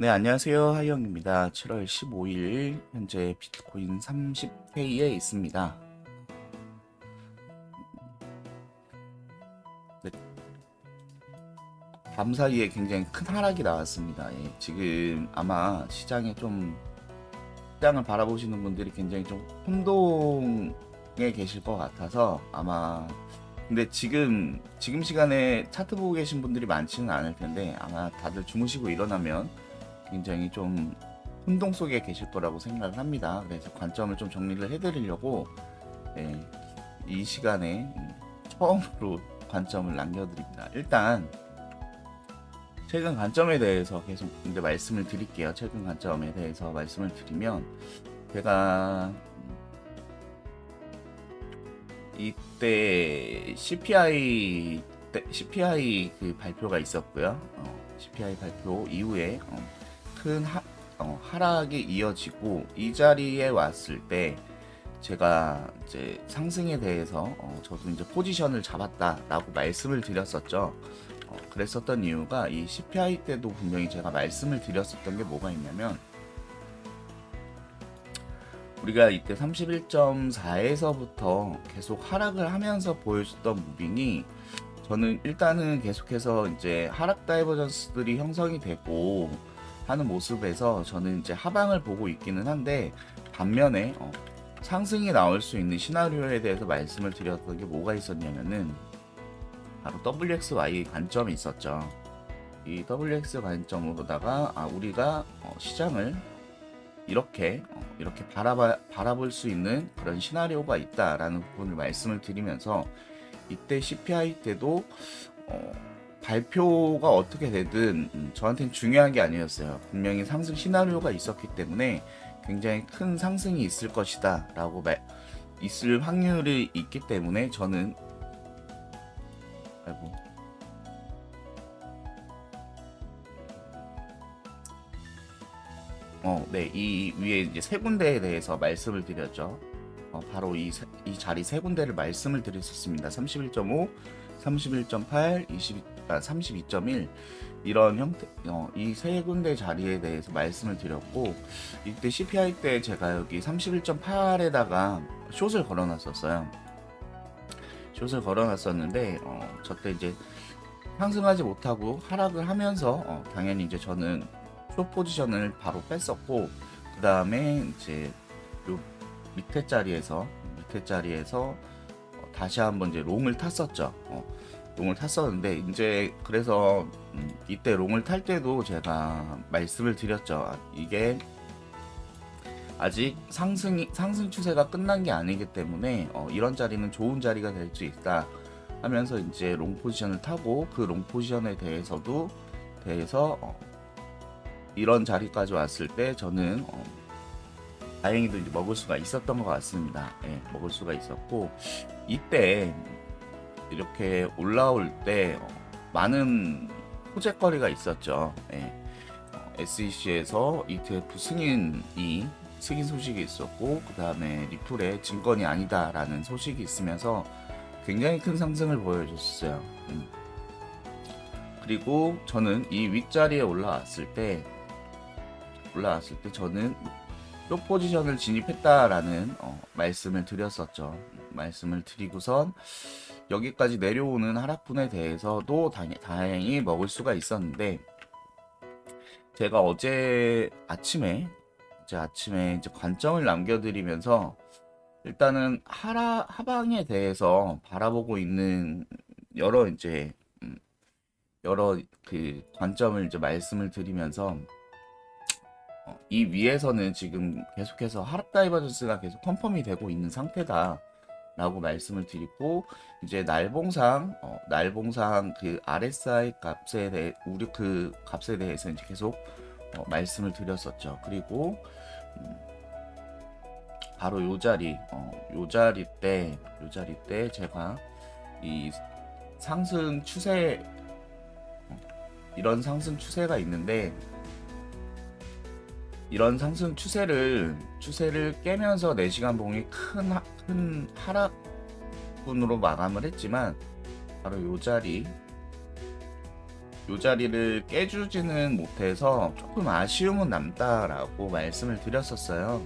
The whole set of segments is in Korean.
네, 안녕하세요. 하이영입니다. 7월 15일 현재 비트코인 30K에 있습니다. 네, 밤 사이에 굉장히 큰 하락이 나왔습니다. 예, 지금 아마 시장을 바라보시는 분들이 굉장히 좀 혼동에 계실 것 같아서 아마 근데 지금 시간에 차트 보고 계신 분들이 많지는 않을 텐데 아마 다들 주무시고 일어나면 굉장히 좀 혼동 속에 계실 거라고 생각을 합니다. 그래서 관점을 좀 정리를 해드리려고 예, 이 시간에 처음으로 관점을 남겨드립니다. 일단 최근 관점에 대해서 계속 이제 말씀을 드릴게요. 최근 관점에 대해서 말씀을 드리면 제가 이때 CPI 그 발표가 있었고요. CPI 발표 이후에 큰 하락이 이어지고 이 자리에 왔을 때 제가 이제 상승에 대해서 저도 이제 포지션을 잡았다라고 말씀을 드렸었죠. 그랬었던 이유가 이 CPI 때도 분명히 제가 말씀을 드렸었던 게 뭐가 있냐면 우리가 이때 31.4에서부터 계속 하락을 하면서 보여줬던 무빙이 저는 일단은 계속해서 이제 하락 다이버전스들이 형성이 되고 하는 모습에서 저는 이제 하방을 보고 있기는 한데 반면에 상승이 나올 수 있는 시나리오에 대해서 말씀을 드렸던 게 뭐가 있었냐면은 바로 WXY 관점이 있었죠. 이 WX 관점으로다가 우리가 시장을 이렇게 바라볼 수 있는 그런 시나리오가 있다라는 부분을 말씀을 드리면서 이때 CPI 때도 발표가 어떻게 되든 저한테는 중요한 게 아니었어요. 분명히 상승 시나리오가 있었기 때문에 굉장히 큰 상승이 있을 것이다 라고 있을 확률이 있기 때문에 저는 아이고 네, 이 위에 이제 세 군데에 대해서 말씀을 드렸죠. 바로 이 자리 세 군데를 말씀을 드렸었습니다. 31.5, 31.8, 32.1 이런 형태, 이 세 군데 자리에 대해서 말씀을 드렸고 이때 CPI 때 제가 여기 31.8에다가 숏을 걸어놨었어요. 숏을 걸어놨었는데 저때 이제 상승하지 못하고 하락을 하면서 당연히 이제 저는 숏 포지션을 바로 뺐었고 그 다음에 이제 요 밑에 자리에서 다시 한번 이제 롱을 탔었죠. 롱을 탔었는데 이제 그래서 이때 롱을 탈 때도 제가 말씀을 드렸죠. 이게 아직 상승 추세가 끝난 게 아니기 때문에 이런 자리는 좋은 자리가 될 수 있다 하면서 이제 롱 포지션을 타고 그 롱 포지션에 대해서 이런 자리까지 왔을 때 저는 다행히도 이제 먹을 수가 있었던 것 같습니다. 예, 먹을 수가 있었고 이때 이렇게 올라올 때 많은 호재거리가 있었죠. 예, SEC에서 ETF 승인 소식이 있었고 그 다음에 리플의 증권이 아니다라는 소식이 있으면서 굉장히 큰 상승을 보여줬어요. 그리고 저는 이 윗자리에 올라왔을 때 저는 숏 포지션을 진입했다라는 말씀을 드렸었죠. 말씀을 드리고선 여기까지 내려오는 하락분에 대해서도 다행히 먹을 수가 있었는데 제가 어제 아침에 이제 관점을 남겨드리면서 일단은 하방에 대해서 바라보고 있는 여러 이제 여러 그 관점을 이제 말씀을 드리면서 이 위에서는 지금 계속해서 하락 다이버전스가 계속 컨펌이 되고 있는 상태다라고 말씀을 드리고 이제 날봉상 그 RSI 우리 그 값에 대해서 이제 계속 말씀을 드렸었죠. 그리고 바로 요 자리 때 제가 이 상승 추세 이런 상승 추세가 있는데 이런 상승 추세를 깨면서 4시간 봉이 큰 하락분으로 마감을 했지만 바로 요 이 자리를 깨주지는 못해서 조금 아쉬움은 남다라고 말씀을 드렸었어요.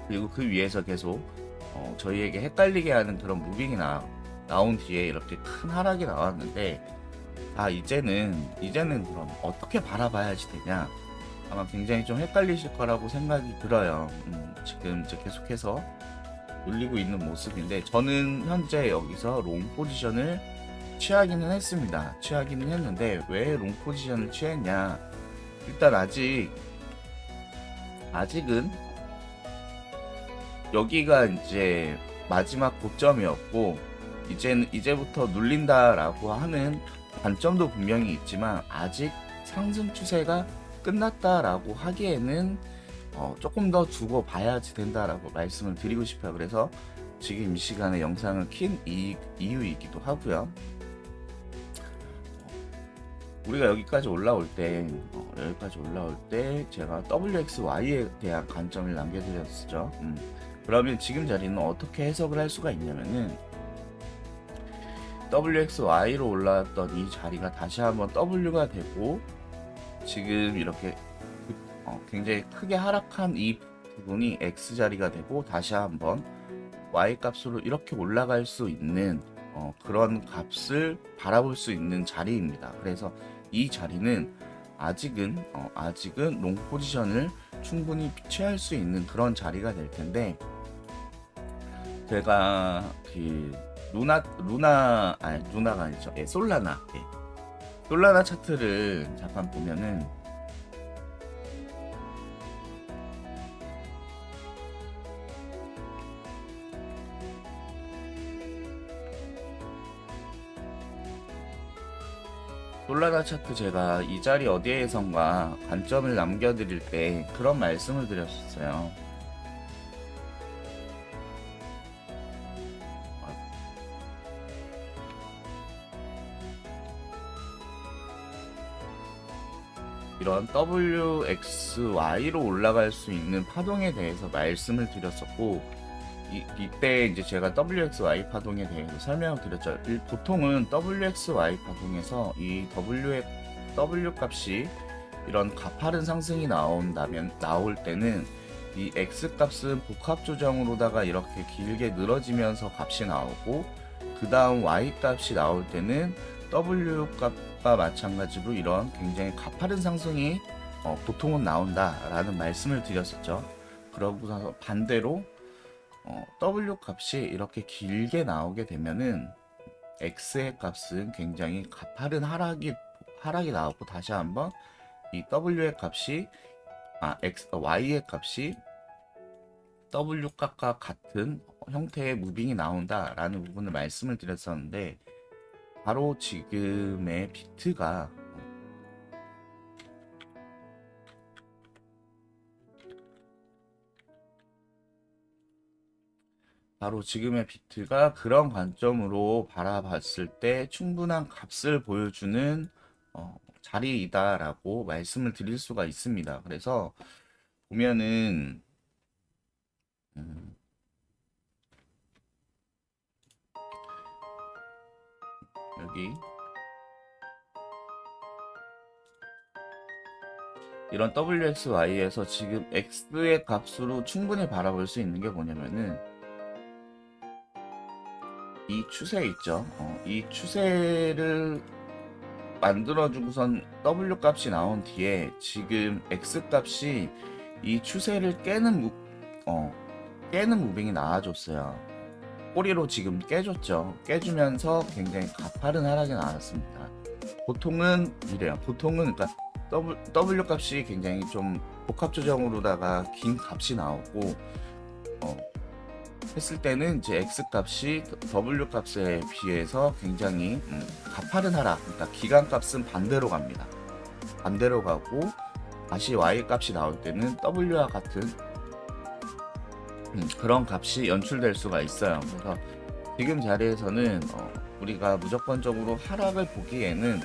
그리고 그 위에서 계속 저희에게 헷갈리게 하는 그런 무빙이 나온 뒤에 이렇게 큰 하락이 나왔는데, 이제는 그럼 어떻게 바라봐야지 되냐, 아마 굉장히 좀 헷갈리실 거라고 생각이 들어요. 지금 이제 계속해서 눌리고 있는 모습인데, 저는 현재 여기서 롱 포지션을 취하기는 했습니다. 취하기는 했는데 왜 롱 포지션을 취했냐, 일단 아직은 여기가 이제 마지막 고점이었고, 이제부터 눌린다라고 하는 관점도 분명히 있지만, 아직 상승 추세가 끝났다라고 하기에는 조금 더 두고 봐야지 된다라고 말씀을 드리고 싶어요. 그래서 지금 이 시간에 영상을 킨 이유이기도 하고요. 우리가 여기까지 올라올 때 제가 WXY에 대한 관점을 남겨드렸었죠. 그러면 지금 자리는 어떻게 해석을 할 수가 있냐면은, WXY로 올라왔던 이 자리가 다시 한번 W가 되고, 지금 이렇게 굉장히 크게 하락한 이 부분이 X 자리가 되고, 다시 한번 Y 값으로 이렇게 올라갈 수 있는 그런 값을 바라볼 수 있는 자리입니다. 그래서 이 자리는 아직은 롱 포지션을 충분히 취할 수 있는 그런 자리가 될 텐데, 제가 그 루나가 아니죠. 솔라나 차트를 잠깐 보면은, 솔라나 차트 제가 이 자리 어디에선가 관점을 남겨드릴 때 그런 말씀을 드렸었어요. 이런 WXY로 올라갈 수 있는 파동에 대해서 말씀을 드렸었고, 이때 이제 제가 WXY 파동에 대해서 설명을 드렸죠. 보통은 WXY 파동에서 이 W 값이 이런 가파른 상승이 나올 때는 이 X 값은 복합 조정으로다가 이렇게 길게 늘어지면서 값이 나오고, 그 다음 Y 값이 나올 때는 W 값과 마찬가지로 이런 굉장히 가파른 상승이 보통은 나온다라는 말씀을 드렸었죠. 그러고서 반대로 W 값이 이렇게 길게 나오게 되면은 X의 값은 굉장히 가파른 하락이 나오고, 다시 한번 이 W의 값이 Y의 값이 W 값과 같은 형태의 무빙이 나온다라는 부분을 말씀을 드렸었는데, 바로 지금의 비트가 그런 관점으로 바라봤을 때 충분한 값을 보여주는 자리이다라고 말씀을 드릴 수가 있습니다. 그래서 보면은 여기 이런 WXY에서 지금 X의 값으로 충분히 바라볼 수 있는 게 뭐냐면은, 이 추세 있죠. 이 추세를 만들어주고선 W 값이 나온 뒤에 지금 X 값이 이 추세를 깨는 무빙이 나와줬어요. 꼬리로 지금 깨줬죠. 깨주면서 굉장히 가파른 하락이 나왔습니다. 보통은 이래요. 그러니까 W 값이 굉장히 좀 복합 조정으로다가 긴 값이 나오고 했을 때는 이제 X 값이 W 값에 비해서 굉장히 가파른 하락, 그러니까 기간 값은 반대로 갑니다. 반대로 가고, 다시 Y 값이 나올 때는 W와 같은 그런 값이 연출될 수가 있어요. 그래서 지금 자리에서는 우리가 무조건적으로 하락을 보기에는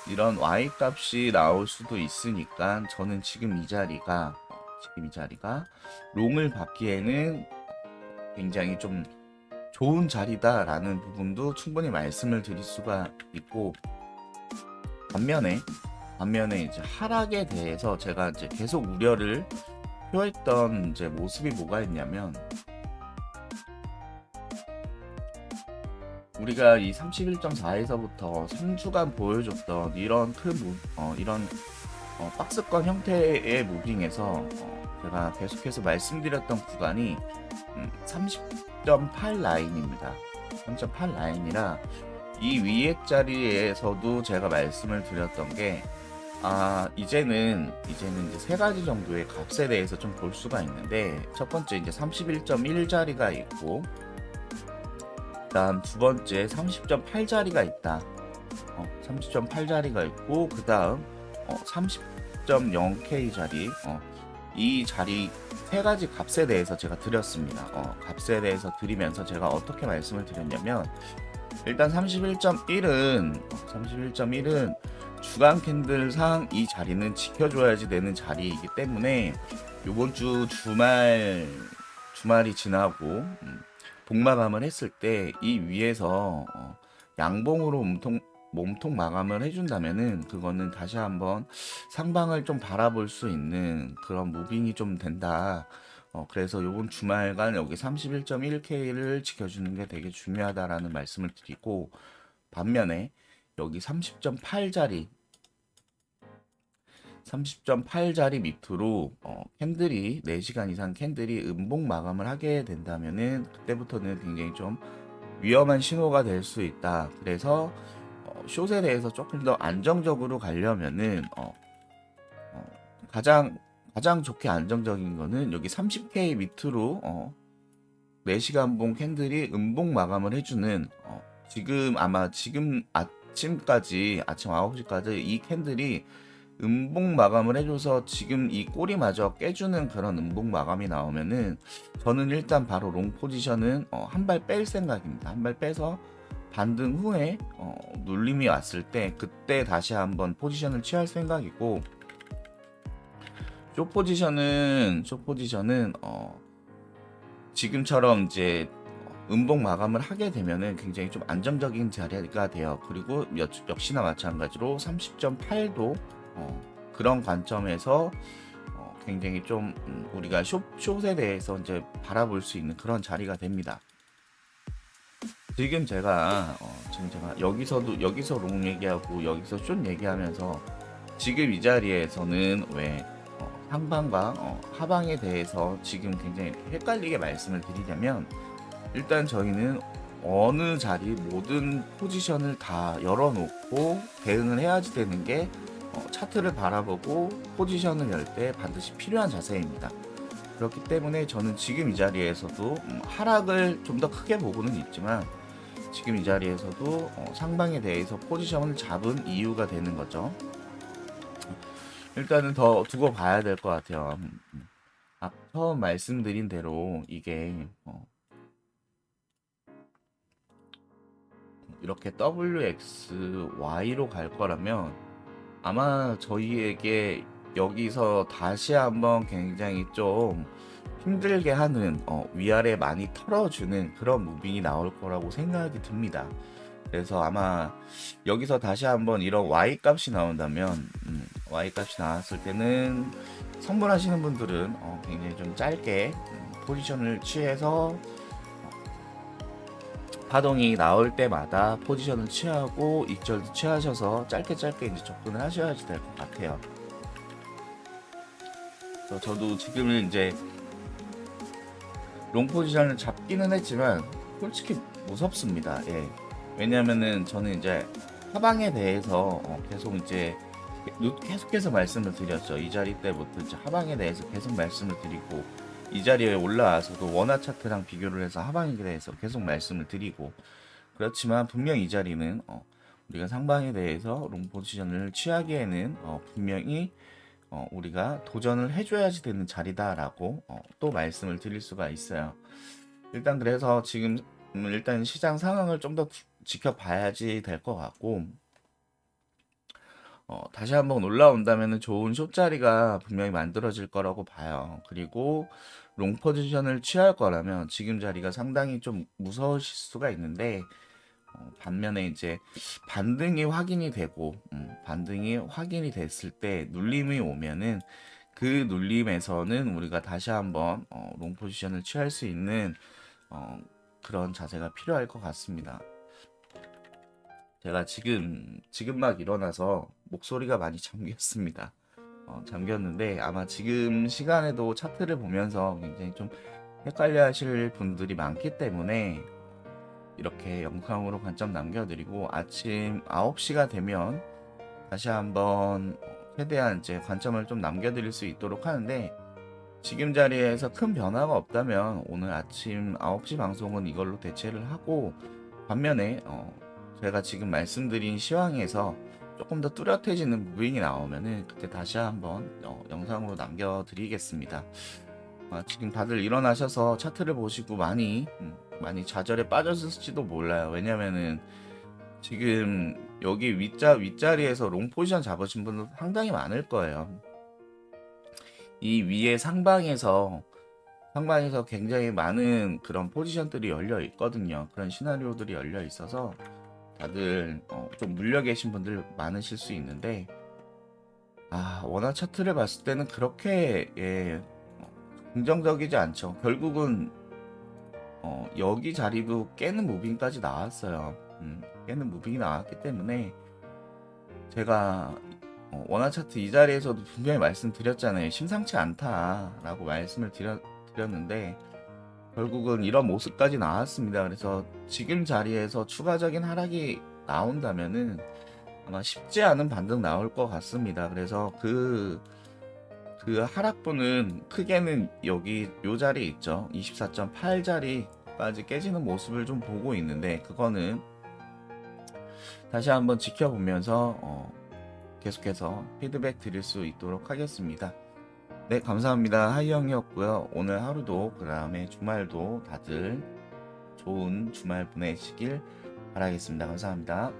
이런 Y 값이 나올 수도 있으니까, 저는 지금 이 자리가 롱을 받기에는 굉장히 좀 좋은 자리다라는 부분도 충분히 말씀을 드릴 수가 있고, 반면에 이제 하락에 대해서 제가 이제 계속 우려를 표했던 이제 모습이 뭐가 있냐면, 우리가 이 31.4에서부터 3주간 보여줬던 이런 이런 박스권 형태의 무빙에서 제가 계속해서 말씀드렸던 구간이 30.8 라인입니다. 3.8 라인이라 이 위에 자리에서도 제가 말씀을 드렸던 게, 이제는 이제 세 가지 정도의 값에 대해서 좀 볼 수가 있는데, 첫 번째 이제 31.1 자리가 있고, 그다음 두 번째 30.8 자리가 있다. 30.8 자리가 있고, 그다음 30.0K 자리, 이 자리 세 가지 값에 대해서 제가 드렸습니다. 값에 대해서 드리면서 제가 어떻게 말씀을 드렸냐면, 일단 31.1은 주간 캔들상 이 자리는 지켜줘야지 되는 자리이기 때문에, 요번 주 주말이 지나고 복마감을 했을 때 이 위에서 양봉으로 몸통 마감을 해준다면은, 그거는 다시 한번 상방을 좀 바라볼 수 있는 그런 무빙이 좀 된다. 그래서 요번 주말간 여기 31.1K를 지켜주는 게 되게 중요하다라는 말씀을 드리고, 반면에 여기 30.8 자리 밑으로 캔들이 4시간 이상 캔들이 음봉 마감을 하게 된다면은, 그때부터는 굉장히 좀 위험한 신호가 될 수 있다. 그래서 숏에 대해서 조금 더 안정적으로 가려면은 가장 좋게 안정적인 거는 여기 30K 밑으로 4시간 봉 캔들이 음봉 마감을 해주는, 지금 아침 9시까지 이 캔들이 음봉 마감을 해줘서 지금 이 꼬리마저 깨주는 그런 음봉 마감이 나오면은, 저는 일단 바로 롱 포지션은 한 발 뺄 생각입니다. 한 발 빼서 반등 후에 눌림이 왔을 때 그때 다시 한번 포지션을 취할 생각이고, 숏 포지션은 지금처럼 이제 음봉 마감을 하게 되면은 굉장히 좀 안정적인 자리가 돼요. 그리고 역시나 마찬가지로 30.8도 그런 관점에서 굉장히 좀 우리가 숏에 대해서 이제 바라볼 수 있는 그런 자리가 됩니다. 지금 제가 여기서 롱 얘기하고 여기서 숏 얘기하면서, 지금 이 자리에서는 왜 상방과 하방에 대해서 지금 굉장히 헷갈리게 말씀을 드리냐면, 일단 저희는 어느 자리 모든 포지션을 다 열어놓고 대응을 해야지 되는 게 차트를 바라보고 포지션을 열 때 반드시 필요한 자세입니다. 그렇기 때문에 저는 지금 이 자리에서도 하락을 좀 더 크게 보고는 있지만, 지금 이 자리에서도 상방에 대해서 포지션을 잡은 이유가 되는 거죠. 일단은 더 두고 봐야 될 것 같아요. 처음 말씀드린 대로 이게 이렇게 WXY로 갈 거라면, 아마 저희에게 여기서 다시 한번 굉장히 좀 힘들게 하는, 위아래 많이 털어주는 그런 무빙이 나올 거라고 생각이 듭니다. 그래서 아마 여기서 다시 한번 이런 Y 값이 나온다면, Y 값이 나왔을 때는 선물하시는 분들은 굉장히 좀 짧게 포지션을 취해서 파동이 나올 때마다 포지션을 취하고 익절도 취하셔서 짧게 이제 접근을 하셔야지 될 것 같아요. 그래서 저도 지금은 이제 롱 포지션을 잡기는 했지만 솔직히 무섭습니다. 예. 왜냐면은 저는 이제 하방에 대해서 계속해서 말씀을 드렸죠. 이 자리 때부터 이제 하방에 대해서 계속 말씀을 드리고, 이 자리에 올라와서도 원화 차트랑 비교를 해서 하방에 대해서 계속 말씀을 드리고, 그렇지만 분명 이 자리는 우리가 상방에 대해서 롱 포지션을 취하기에는 분명히 우리가 도전을 해줘야지 되는 자리다라고 또 말씀을 드릴 수가 있어요. 일단 그래서 지금 일단 시장 상황을 좀 더 지켜봐야지 될 것 같고, 다시 한번 올라온다면 좋은 숏 자리가 분명히 만들어질 거라고 봐요. 그리고 롱 포지션을 취할 거라면 지금 자리가 상당히 좀 무서우실 수가 있는데, 반면에 이제 반등이 확인이 되고 반등이 확인이 됐을 때 눌림이 오면은 그 눌림에서는 우리가 다시 한번 롱 포지션을 취할 수 있는 어, 그런 자세가 필요할 것 같습니다. 제가 지금 막 일어나서 목소리가 많이 잠겼습니다. 잠겼는데 아마 지금 시간에도 차트를 보면서 굉장히 좀 헷갈려 하실 분들이 많기 때문에 이렇게 영상으로 관점 남겨드리고 아침 9시가 되면 다시 한번 최대한 이제 관점을 좀 남겨드릴 수 있도록 하는데 지금 자리에서 큰 변화가 없다면 오늘 아침 9시 방송은 이걸로 대체를 하고 반면에 제가 지금 말씀드린 시황에서 조금 더 뚜렷해지는 무빙이 나오면은 그때 다시 한번 영상으로 남겨드리겠습니다. 지금 다들 일어나셔서 차트를 보시고 많이 좌절에 빠졌을지도 몰라요. 왜냐면은 지금 여기 윗자리에서 롱 포지션 잡으신 분들 상당히 많을 거예요. 이 위에 상방에서 굉장히 많은 그런 포지션들이 열려 있거든요. 그런 시나리오들이 열려 있어서 다들 좀 물려 계신 분들 많으실 수 있는데 원화 차트를 봤을 때는 그렇게 긍정적이지 않죠. 결국은 여기 자리도 깨는 무빙까지 나왔어요. 깨는 무빙이 나왔기 때문에 제가 원화 차트 이 자리에서도 분명히 말씀드렸잖아요. 심상치 않다라고 말씀을 드렸는데 결국은 이런 모습까지 나왔습니다. 그래서 지금 자리에서 추가적인 하락이 나온다면은 아마 쉽지 않은 반등 나올 것 같습니다. 그래서 그 하락분은 크게는 여기 요 자리에 있죠. 24.8 자리까지 깨지는 모습을 좀 보고 있는데 그거는 다시 한번 지켜보면서 계속해서 피드백 드릴 수 있도록 하겠습니다. 네, 감사합니다. 하이영이었고요. 오늘 하루도 그 다음에 주말도 다들 좋은 주말 보내시길 바라겠습니다. 감사합니다.